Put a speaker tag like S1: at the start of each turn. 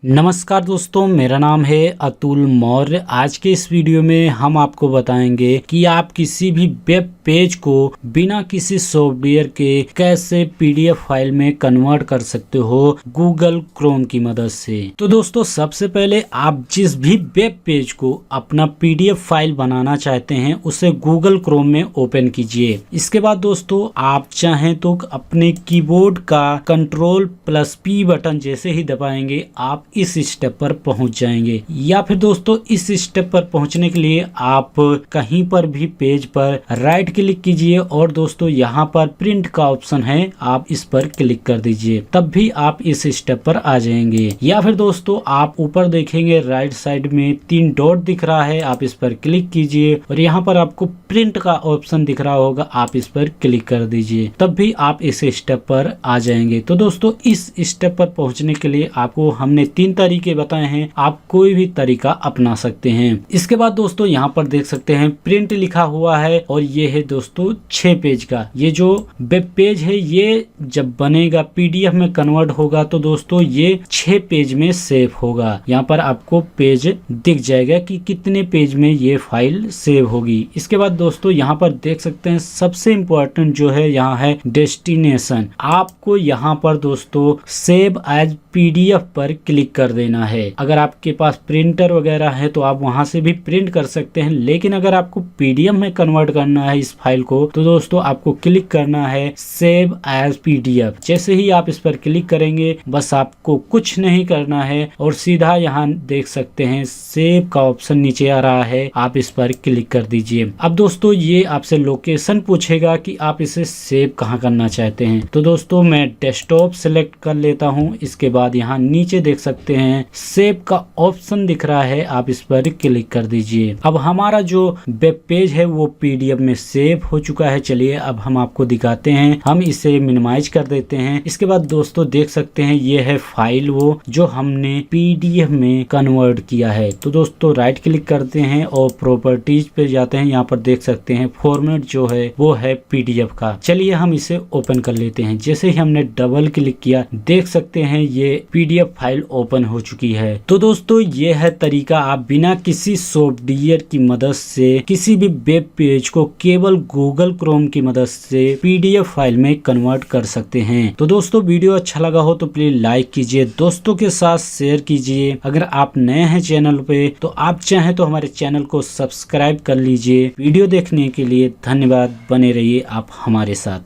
S1: नमस्कार दोस्तों, मेरा नाम है अतुल मौर्य। आज के इस वीडियो में हम आपको बताएंगे कि आप किसी भी वेब पेज को बिना किसी सॉफ्टवेयर के कैसे पीडीएफ फाइल में कन्वर्ट कर सकते हो गूगल क्रोम की मदद से। तो दोस्तों, सबसे पहले आप जिस भी वेब पेज को अपना पीडीएफ फाइल बनाना चाहते हैं उसे गूगल क्रोम में ओपन कीजिए। इसके बाद दोस्तों, आप चाहें तो अपने कीबोर्ड का Ctrl+P बटन जैसे ही दबाएंगे आप इस स्टेप पर पहुंच जाएंगे, या फिर दोस्तों इस स्टेप पर पहुंचने के लिए आप कहीं पर भी पेज पर राइट क्लिक कीजिए और दोस्तों यहाँ पर प्रिंट का ऑप्शन है, आप इस पर क्लिक कर दीजिए, तब भी आप इस स्टेप पर आ जाएंगे। या फिर दोस्तों आप ऊपर देखेंगे राइट साइड में 3 डॉट दिख रहा है, आप इस पर क्लिक कीजिए और यहाँ पर आपको प्रिंट का ऑप्शन दिख रहा होगा, आप इस पर क्लिक कर दीजिए, तब भी आप इस स्टेप पर आ जाएंगे। तो दोस्तों इस स्टेप पर पहुंचने के लिए आपको हमने 3 तरीके बताए हैं, आप कोई भी तरीका अपना सकते हैं। इसके बाद दोस्तों यहाँ पर देख सकते हैं प्रिंट लिखा हुआ है और ये है दोस्तों 6 पेज का। ये जो वेब पेज है ये जब बनेगा पीडीएफ में कन्वर्ट होगा तो दोस्तों ये 6 पेज में सेव होगा। यहाँ पर आपको पेज दिख जाएगा कि कितने पेज में ये फाइल सेव होगी। इसके बाद दोस्तों यहाँ पर देख सकते हैं सबसे इम्पोर्टेंट जो है यहाँ है डेस्टिनेशन। आपको यहाँ पर दोस्तों सेव एज पीडीएफ पर क्लिक कर देना है। अगर आपके पास प्रिंटर वगैरह है तो आप वहां से भी प्रिंट कर सकते हैं, लेकिन अगर आपको पीडीएफ में कन्वर्ट करना है इस फाइल को तो दोस्तों आपको क्लिक करना है सेव एज पीडीएफ। जैसे ही आप इस पर क्लिक करेंगे बस आपको कुछ नहीं करना है और सीधा यहाँ देख सकते हैं सेव का ऑप्शन नीचे आ रहा है, आप इस पर क्लिक कर दीजिए। अब दोस्तों ये आपसे लोकेशन पूछेगा कि आप इसे सेव कहाँ करना चाहते हैं, तो दोस्तों मैं डेस्कटॉप सेलेक्ट कर लेता हूँ। इसके बाद यहाँ नीचे देख सकते हैं सेव का ऑप्शन दिख रहा है, आप इस पर क्लिक कर दीजिए। अब हमारा जो वेब पेज है वो पीडीएफ में सेव हो चुका है। चलिए अब हम आपको दिखाते हैं, हम इसे मिनिमाइज कर देते हैं। इसके बाद दोस्तों देख सकते हैं ये है फाइल वो जो हमने पीडीएफ में कन्वर्ट किया है। तो दोस्तों राइट क्लिक करते हैं और प्रॉपर्टीज पे जाते हैं, यहाँ पर देख सकते हैं फॉर्मेट जो है वो है पीडीएफ का। चलिए हम इसे ओपन कर लेते हैं। जैसे ही हमने डबल क्लिक किया देख सकते हैं ये पीडीएफ फाइल ओपन हो चुकी है। तो दोस्तों ये है तरीका, आप बिना किसी सॉफ्टवेयर की मदद से किसी भी वेब पेज को केवल गूगल क्रोम की मदद से पीडीएफ फाइल में कन्वर्ट कर सकते हैं। तो दोस्तों वीडियो अच्छा लगा हो तो प्लीज लाइक कीजिए, दोस्तों के साथ शेयर कीजिए। अगर आप नए हैं चैनल पे तो आप चाहें तो हमारे चैनल को सब्सक्राइब कर लीजिए। वीडियो देखने के लिए धन्यवाद, बने रहिए आप हमारे साथ।